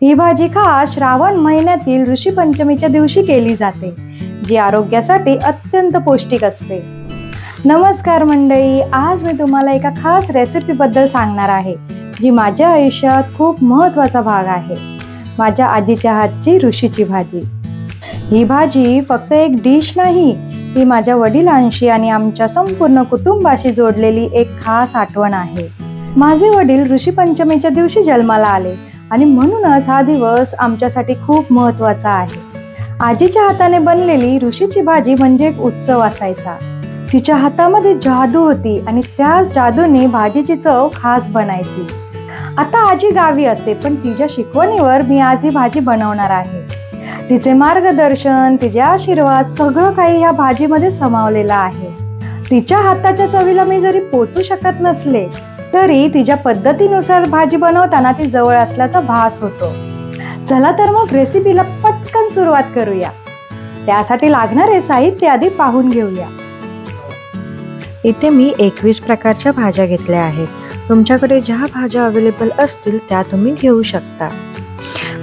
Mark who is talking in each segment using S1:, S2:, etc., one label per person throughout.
S1: ही भाजी खास श्रावण महिन्यातील ऋषी पंचमीच्या दिवशी केली जाते, जी आरोग्यासाठी अत्यंत पौष्टिक असते। नमस्कार मंडळी, आज मी तुम्हाला एका खास रेसिपीबद्दल सांगणार आहे, जी माझ्या आयुष्यात खूप महत्त्वाचा भाग आहे। माझ्या आजीच्या हातची ऋषीची भाजी। ही भाजी फक्त एक डिश नाही, ही माझ्या वडिलांशी आणि आमच्या संपूर्ण कुटुंबाशी जोडलेली एक खास आठवण आहे। माझे वडील ऋषी पंचमीच्या दिवशी जन्माला आले आणि म्हणूनच हा दिवस आमच्यासाठी खूप महत्त्वाचा आहे। आजीच्या हाताने बनलेली ऋषीची भाजी म्हणजे एक उत्सव असायचा। तिच्या हातामध्ये जादू होती आणि त्याच जादूने भाजीची चव खास बनायची। आता आजी गावी असते, पण तिच्या शिकवणीवर मी आज ही भाजी बनवणार आहे। तिचे मार्गदर्शन, तिचे आशीर्वाद सगळं काही ह्या भाजीमध्ये समावलेलं आहे। तिच्या हाताच्या चवीला मी जरी पोचू शकत नसले तरी तिच्या पद्धतीनुसार भाजी बनवताना ती जवळ असल्याचा भास होतो। चला तर मग रेसिपीला पटकन सुरुवात करूया। त्यासाठी लागणारे साहित्य आधी पाहून घेऊया। इथे मी 21 प्रकारच्या भाज्या घेतल्या आहेत। तुमच्याकडे ज्या भाज्या अवेलेबल असतील त्या तुम्ही घेऊ शकता,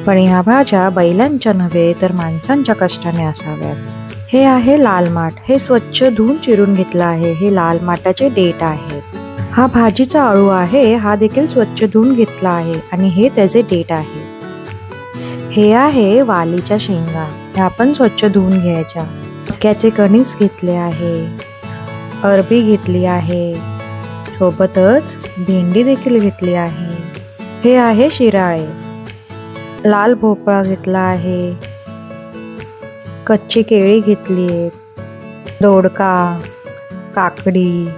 S1: पण ह्या भाज्या बैलांच्या नव्हे तर माणसांच्या कष्टाने असाव्यात। हे आहे लाल माठ, हे स्वच्छ धुवून चिरून घेतलं आहे। हे लाल माठाचे देठ आहेत। हा भाजीचा अळू आहे, हा देखील स्वच्छ धुवून घेतला आहे आणि हे त्याचे देठ आहे। हे आहे वालीच्या शेंगा, ह्या आपण स्वच्छ धुवून घ्यायच्या। मक्याचे कणीस घेतले आहे, अरबी घेतली आहे, सोबतच भेंडी देखील घेतली आहे। हे आहे शिराळे, लाल भोपळा घेतला आहे, कच्ची केळी घेतली आहेत, दोडका, काकडी,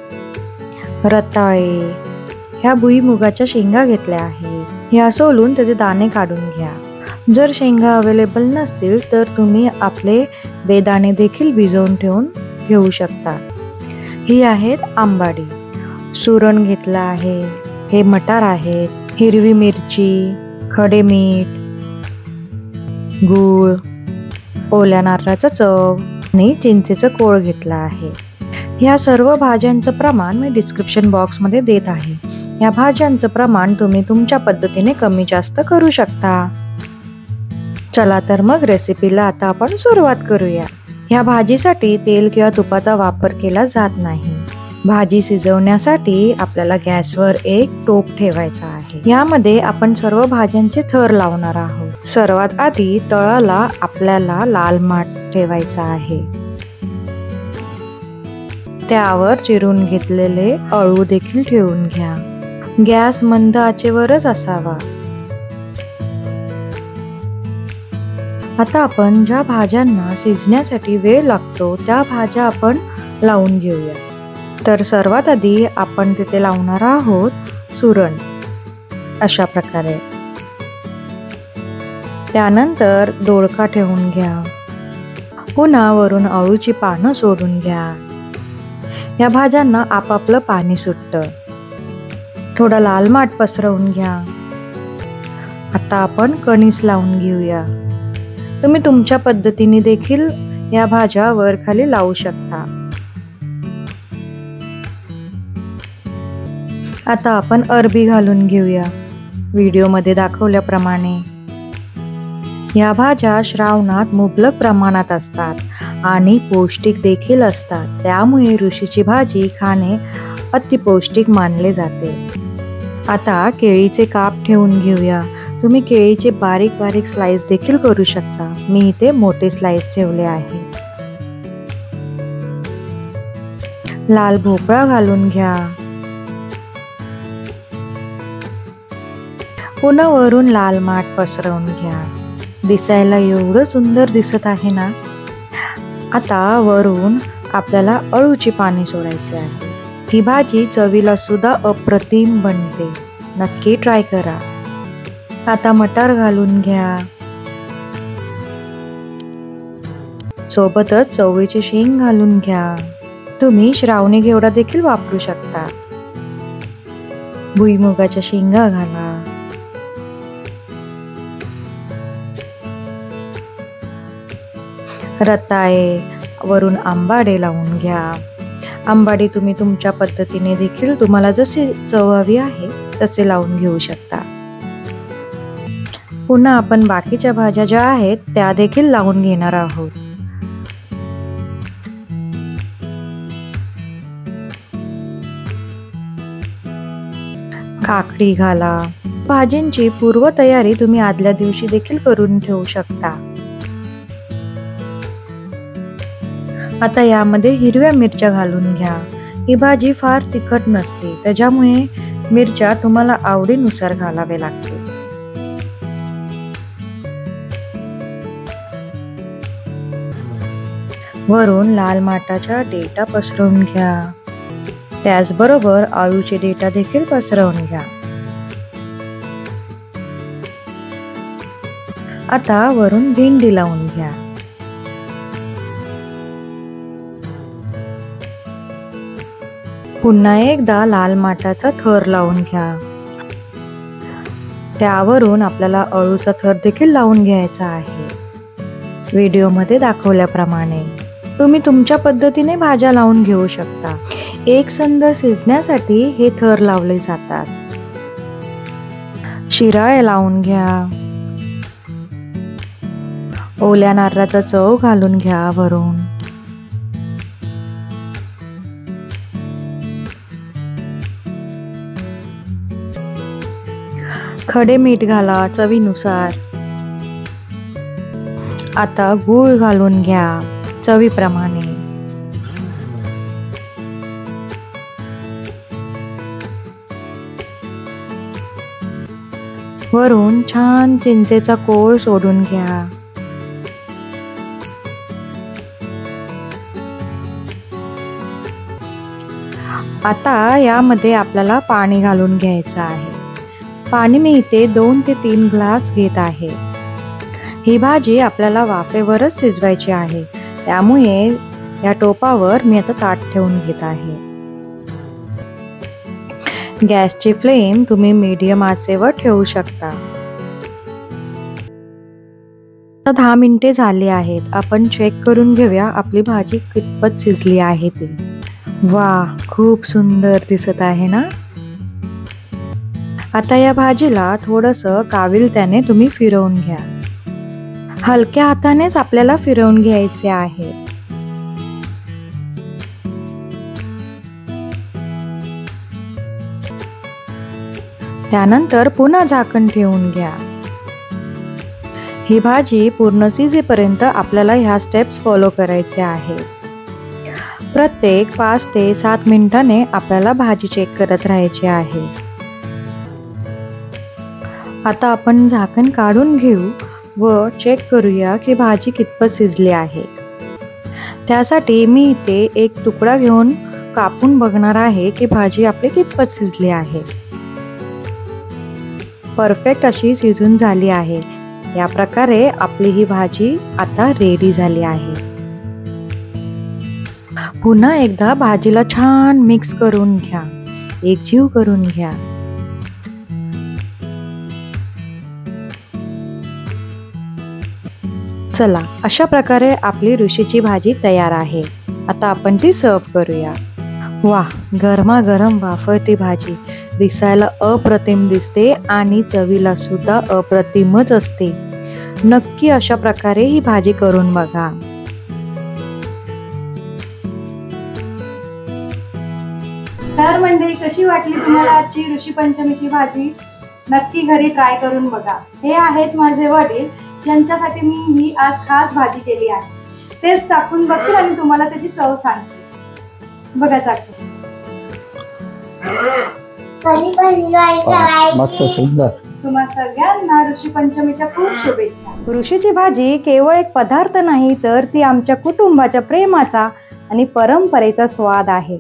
S1: रताळे, ह्या भुईमुगाच्या शेंगा घेतल्या आहेत। ह्या सोलून त्याचे दाणे काढून घ्या। जर शेंगा अवेलेबल नसतील तर तुम्ही आपले बेदाणे देखील भिजवून ठेवून घेऊ शकता। ही आहेत आंबाडी, सुरण घेतला आहे, हे मटार आहेत, हिरवी मिरची, खडे मीठ, गूळ, ओल्या नारळाचा चव आणि चिंचेचं कोळ घेतला आहे। ह्या सर्व भाज्यांचं प्रमाण मी डिस्क्रिप्शन बॉक्समध्ये देत आहे। या भाज्यांचं प्रमाण तुम्ही तुमच्या पद्धतीने कमी जास्त करू शकता। चला तर मग रेसिपीला आता आपण सुरुवात करूया। ह्या भाजीसाठी तेल किंवा तुपाचा वापर केला जात नाही। भाजी शिजवण्यासाठी आपल्याला गॅसवर एक टोप ठेवायचा आहे। यामध्ये आपण सर्व भाज्यांचे थर लावणार आहोत। सर्वात आधी तळाला आपल्याला लाल माठ ठेवायचा आहे। त्यावर चिरून घेतलेले अळू देखील ठेवून घ्या। गॅस मंद आचेवरच असावा। आता आपण ज्या भाज्यांना शिजण्यासाठी वेळ लागतो त्या भाज्या आपण लावून घेऊया। तर सर्वात आधी आपण तिथे लावणार आहोत सुरण, अशा प्रकारे। त्यानंतर दोडका ठेवून घ्या। पुन्हा वरून अळूची पानं सोडून घ्या। या भाज्यांना आपापलं पाणी सुटतं। थोडा लाल माठ पसरवून घ्या। आता आपण कणीस लावून घेऊया। तुम्ही तुमच्या पद्धतीने देखील या भाज्या वर खाली लावू शकता। आता आपण अरबी घालून घेऊया, व्हिडिओमध्ये दाखवल्याप्रमाणे। या भाज्या श्रावणात मुबलक प्रमाणात असतात आणि पौष्टिक देखील असतात, त्यामुळे ऋषीची भाजी खाणे अतिपौष्टिक मानले जाते। आता केळीचे काप ठेवून घेऊया। तुम्ही केळीचे बारीक बारीक स्लाइस देखील करू शकता। मी इथे मोठे स्लाइस ठेवले आहे। लाल भोपळा घालून घ्या। पुन्हा वरून लाल माठ पसरवून घ्या। दिसायला एवढं सुंदर दिसत आहे ना। आता वरून आपल्याला अळूची पाने सोडायची आहे। ही भाजी चवीला सुद्धा अप्रतिम बनते, नक्की ट्राय करा। आता मटार घालून घ्या। सोबतच चवळीचे शेंग घालून घ्या। तुम्ही श्रावणी घेवडा देखील वापरू शकता। भुईमुगाच्या शेंगा घाला। रताळे, वरून आंबाडे लावून घ्या। आंबाडी तुम्ही तुमच्या पद्धतीने देखील तुम्हाला जसे चव हवी आहे तसे लावून घेऊ शकता। पुन्हा आपण बाकीच्या भाज्या ज्या आहेत त्या देखील लावून घेणार आहोत. काकडी घाला. भाजींची पूर्वतयारी तुम्ही आदल्या दिवशी देखील करून ठेवू शकता. आता यामध्ये हिरव्या मिरच्या घालून घ्या. ही भाजी फार तिखट नसते, त्याच्यामुळे मिरच्या तुम्हाला आवडीनुसार घालावे लागते. वरून लाल माठाचा देठा पसरवून घ्या. त्याचबरोबर आळूचे देठा देखील पसरवून घ्या. आता वरून भेंडी लावून घ्या. पुन्हा एकदा लाल माठाचा थर लावून घ्या. त्यावरून आपल्याला अळूचा थर देखील लावून घ्यायचा आहे. व्हिडिओमध्ये दाखवल्याप्रमाणे तुम्ही तुमच्या पद्धतीने भाज्या लावून घेऊ शकता. एकसंध शिजण्यासाठी हे थर लावले जातात. शिराळे लावून घ्या. ओल्या नारळाचा चव घालून घ्या वरून. खडे मीठ घाला चवीनुसार. आता गूळ घालून घ्या चवीप्रमाणे. वरून छान चिंचेचा कोळ सोडून घ्या. आता यामध्ये आपल्याला पाणी घालून घ्यायचं आहे. पाणी मी इथे 2 ते 3 ग्लास घेत आहे. ही भाजी आपल्याला वाफेवरच शिजवायची आहे, त्यामुळे या टोपावर मी आता ताट ठेवून घेत आहे. गॅसची फ्लेम तुम्ही मीडियम आचेवर ठेवू शकता. 10 मिनिटे झाली आहेत. आपण चेक करून घेऊया आपली भाजी कितपत शिजली आहे ती. वा, खूप सुंदर दिसत आहे ना. आता या भाजीला थोडंसं काविलत्याने तुम्ही फिरवून घ्या. हलक्या हातानेच आपल्याला फिरवून घ्यायचे आहे. त्यानंतर पुन्हा झाकण ठेवून घ्या. ही भाजी पूर्ण शिजेपर्यंत आपल्याला ह्या स्टेप्स फॉलो करायचे आहेत. प्रत्येक 5 ते 7 मिनिटांनी आपल्याला भाजी चेक करत राहायची आहे. आता आपण झाकण काढून घेऊ व चेक करूया की भाजी कितपत शिजली आहे. त्यासाठी मी इथे एक तुकडा घेऊन कापून बघणार आहे की भाजी आपली कितपत शिजली आहे. परफेक्ट अशी शिजून झाली आहे. या प्रकारे आपली ही भाजी आता रेडी झाली आहे. पुन्हा एकदा भाजीला छान मिक्स करून घ्या. एकजीव करून घ्या. चला, अशा प्रकारे आपली ऋषीची भाजी तयार आहे. आता आपण ती सर्व करूया. वा, गरमागरम वाफळती भाजी दिसायला अप्रतिम दिसते आणि चवीला सुद्धा अप्रतिमच असते. नक्की अशा प्रकारे ही भाजी करून बघा.
S2: तर मंडळी, कशी वाटली तुम्हाला आजची ऋषी पंचमीची भाजी? नक्की घरी ट्राय करून बघा. हे आहेत माझे वडील, ज्यांच्यासाठी मी ही आज खास भाजी केली आहे. तेच चाखून बघतील आणि तुम्हाला त्याची चव सांगते. बघा चाखून.
S3: मस्त सुंदर.
S2: तुम्हा सगळ्यांना ऋषी पंचमीच्या खूप शुभेच्छा.
S1: ऋषीची भाजी केवळ एक पदार्थ नाही, तर ती आमच्या कुटुंबाच्या प्रेमाचा आणि परंपरेचा स्वाद आहे.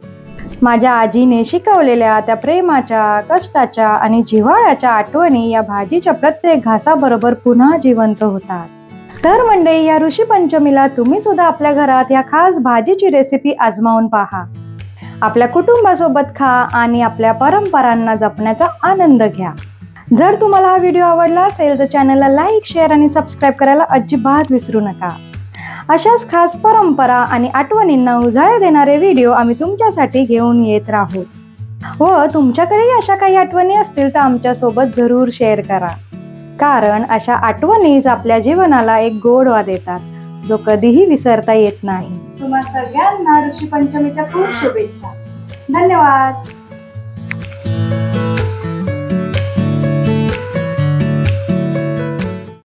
S1: माझ्या आजीने शिकवलेल्या त्या प्रेमाच्या, कष्टाच्या आणि जिव्हाळ्याच्या आठवणी या भाजीच्या प्रत्येक घासाबरोबर पुन्हा जिवंत होतात. तर मंडळी, या ऋषी पंचमीला तुम्ही सुद्धा आपल्या घरात या खास भाजीची रेसिपी आजमावून पहा. आपल्या कुटुंबासोबत खा आणि आपल्या परंपरांना जपण्याचा आनंद घ्या. जर तुम्हाला हा व्हिडिओ आवडला असेल तर चॅनलला लाईक, शेअर आणि सबस्क्राईब करायला अजिबात विसरू नका. अशाच खास परंपरा आणि आठवणींना उजाळा देणारे व्हिडिओ आम्ही तुमच्यासाठी घेऊन येत राहू. व तुमच्याकडेही अशा काही आठवणी असतील तर आमच्यासोबत जरूर शेअर करा. कारण अशा आठवणीच आपल्या जीवनाला एक गोडवा देतात जो कधीही विसरता येत नाही.
S2: तुम्हा सगळ्यांना ऋषी पंचमीच्या खूप शुभेच्छा. धन्यवाद.